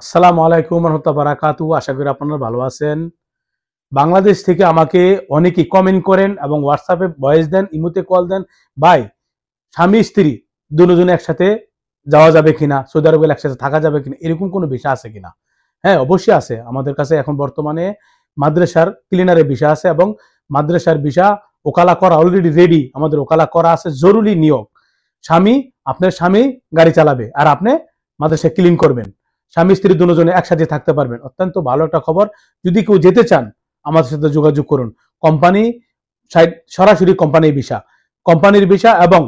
আসসালামু আলাইকুম রহমতুল্লাহ বারাকাতু। আশা করি আপনারা ভালো আছেন। বাংলাদেশ থেকে আমাকে অনেকেই কমেন্ট করেন এবং হোয়াটসঅ্যাপে ভয়েস দেন, ইমোতে কল দেন, ভাই স্বামী স্ত্রী দুজনে একসাথে যাওয়া যাবে কিনা, সৌদি আরবে একসাথে থাকা যাবে কিনা, এরকম কোনো বিষয় আছে কিনা? হ্যাঁ, অবশ্যই আছে। আমাদের কাছে এখন বর্তমানে মাদ্রাসার ক্লিনারের বিষয় আছে এবং মাদ্রাসার বিষয় ওকালা করা অলরেডি রেডি। আমাদের ওকালা করা আছে, জরুরি নিয়োগ। স্বামী, আপনার স্বামী গাড়ি চালাবে আর আপনি মাদ্রাসায় ক্লিন করবেন। স্বামী স্ত্রী দুজনে একসাথে থাকতে পারবেন। অত্যন্ত ভালো একটা খবর। যদি কেউ যেতে চান আমাদের সাথে যোগাযোগ করুন। কোম্পানি সাইড, সরাসরি কোম্পানির ভিসা, কোম্পানির ভিসা এবং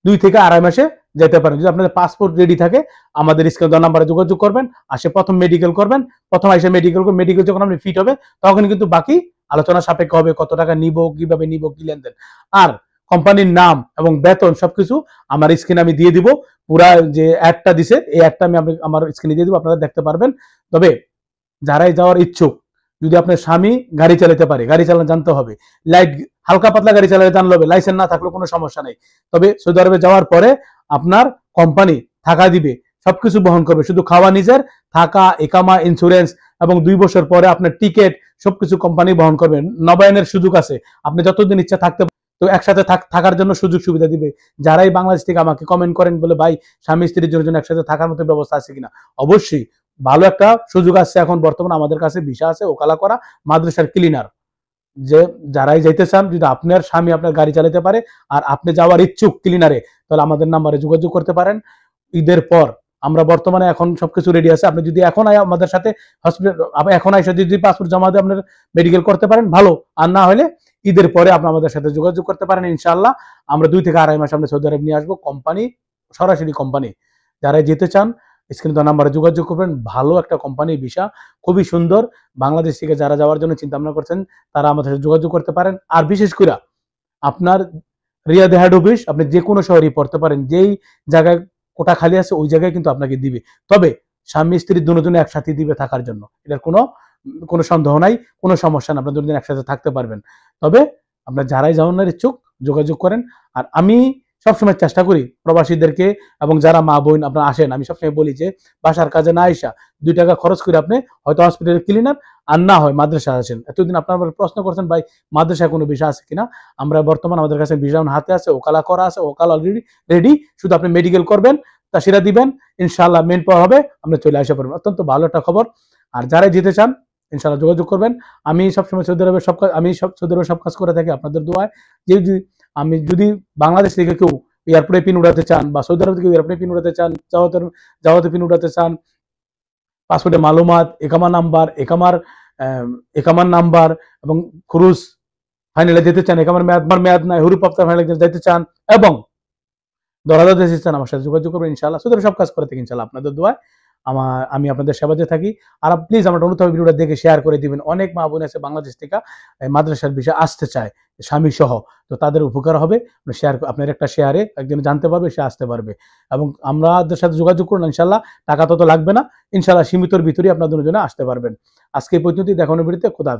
2 থেকে আড়াই মাসে যেতে পারেন। যদি আপনাদের পাসপোর্ট রেডি থাকে আমাদের স্ক্রিনে দেওয়া নাম্বারে যোগাযোগ করবেন। আসে প্রথম মেডিকেল করবেন, প্রথম এসে মেডিকেল করবেন। মেডিকেল যখন আপনি ফিট হবে তখন কিন্তু বাকি আলোচনা সাপেক্ষ হবে, কত টাকা নিব, কিভাবে নিব, কি লেনদেন। আর কোম্পানির নাম এবং বেতন সবকিছু আমার স্ক্রিনে আমি দিয়ে দিব। পুরা যে অ্যাডটা দিছে এই অ্যাডটা আমি আমার স্ক্রিনে দিয়ে দিব, আপনারা দেখতে পারবেন। তবে যারাই যাওয়ার ইচ্ছুক, যদি আপনার স্বামী গাড়ি চালাতে পারে, গাড়ি চালানো জানতে হবে, লাইট হালকা পাতলা গাড়ি চালাতে জানলে হবে, লাইসেন্স না থাকলে কোনো সমস্যা নেই। তবে সৌদি আরবে যাওয়ার পরে আপনার কোম্পানি থাকা দিবে, সবকিছু বহন করবে, শুধু খাওয়া নিজের, থাকা, একামা, ইন্স্যুরেন্স এবং 2 বছর পরে আপনার টিকিট সবকিছু কোম্পানি বহন করবে। নবায়নের সুযোগ আছে, আপনি যতদিন ইচ্ছা থাকতে, তো একসাথে থাকার জন্য সুযোগ সুবিধা দিবে। যারাই বাংলাদেশ থেকে আমাকে কমেন্ট করেন বলে ভাই স্বামী স্ত্রীর জন্য একসাথে থাকার মতো ব্যবস্থা আছে কিনা, অবশ্যই ভালো একটা সুযোগ আসছে এখন বর্তমানে আমাদের কাছে। ভিসা আছে, ওকালা করা, মাদ্রাসার ক্লিনার। যে যারাই যাইতে চান, যদি আপনার স্বামী আপনার গাড়ি চালাতে পারে আর আপনি যাওয়ার ইচ্ছুক ক্লিনারে, তাহলে আমাদের নাম্বারে যোগাযোগ করতে পারেন। ঈদের পর আমরা বর্তমানে এখন সবকিছু রেডি আছে। আপনি যদি এখন আমাদের সাথে হসপিটাল, এখন এসে যদি পাসপোর্ট জমা দিয়ে আপনার মেডিকেল করতে পারেন ভালো, আর না হলে ঈদের পরে আপনি আমাদের সাথে যোগাযোগ করতে পারেন। ইনশাআল্লাহ আমরা 2 থেকে আড়াই মাস আমরা সৌদি আরব নিয়ে আসবো। কোম্পানি, সরাসরি কোম্পানি। যারা যেতে চান স্ক্রিনে দেওয়া নাম্বারে যোগাযোগ করবেন। ভালো একটা কোম্পানি, ভিসা খুবই সুন্দর। বাংলাদেশ থেকে যারা যাওয়ার জন্য চিন্তা ভাবনা করছেন তারা আমাদের সাথে যোগাযোগ করতে পারেন। আর বিশেষ করে আপনার রিয়াদ হেড অফিস, আপনি যে কোনো শহরেই পড়তে পারেন, যেই জায়গায় কোটা খালি আছে ওই জায়গায় কিন্তু আপনাকে দিবে। তবে স্বামী স্ত্রী দুজনে একসাথে দিবে থাকার জন্য, এটার কোনো কোনো সন্দেহ নাই, কোনো সমস্যা না, আপনার দুজন একসাথে থাকতে পারবেন। তবে আপনার যারাই যাওয়ার ইচ্ছুক যোগাযোগ করেন। আর আমি সবসময় চেষ্টা করি প্রবাসীদেরকে এবং যারা মা বোন আপনারা আসেন, আমি সবসময় বলি যে বাসার কাজে না আইসা 2 টাকা খরচ করে আপনি হয়তো হসপিটালের ক্লিনার আর না হয় মাদ্রাসা আসেন। এতদিন আপনারা প্রশ্ন করছেন ভাই মাদ্রাসায় কোনো বিষয় আছে কিনা, আমরা বর্তমান আমাদের কাছে ভিসা হাতে আছে, ওকালা করা আছে, ওকালা অলরেডি রেডি। শুধু আপনি মেডিকেল করবেন, তা সেটা দিবেন, ইনশাআল্লাহ মেন পাওয়া হবে, আপনি চলে আসতে পারবেন। অত্যন্ত ভালো একটা খবর। আর যারাই যেতে চান ইনশাআল্লাহ যোগাযোগ করবেন। আমি সবসময় সৌদি আরবের সব কাজ, আমি সৌদি আরবের সব কাজ করে থাকি আপনাদের দোয়ায়। যে আমি যদি বাংলাদেশ থেকে কেউ এয়ারপোর্টে পিন উঠাতে চান বা সৌদি আরব থেকে এয়ারপোর্টে পিন উঠাতে চান, জাওয়াতে পিন উঠাতে চান, পাসপোর্টে মালুমাত, একামার নাম্বার এবং ক্রুজ ফাইনালে যেতে চান, একামার মেয়াদ নাই, হুরুপ আফতার ফাইনালে যেতে চান এবং দরাদা যেতে চান, আমার সাথে যোগাযোগ করবেন। ইনশাআল্লাহ সৌদি আরবে সব কাজ করে থাকি ইনশাআল্লাহ আপনাদের দোয়ায়। আমি আপনাদের সেবাতে থাকি। আর প্লিজ আমার অনুরোধ হবে ভিডিওটা দেখে শেয়ার করে দিবেন। অনেক মা বোন আছে বাংলাদেশ থেকে মাদ্রাসার বিষয় আসতে চায় স্বামী সহ, তো তাদের উপকার হবে। শেয়ার, আপনার একটা শেয়ারে একজন জানতে পারবে, সে আসতে পারবে এবং আমাদের সাথে যোগাযোগ করুন। ইনশাআল্লাহ টাকা তত লাগবে না, ইনশাআল্লাহ সীমিতর ভিতরেই আপনার দুজনে আসতে পারবেন। আজকে এই পর্যন্তই, দেখানোর ভিডিওতে খোদা।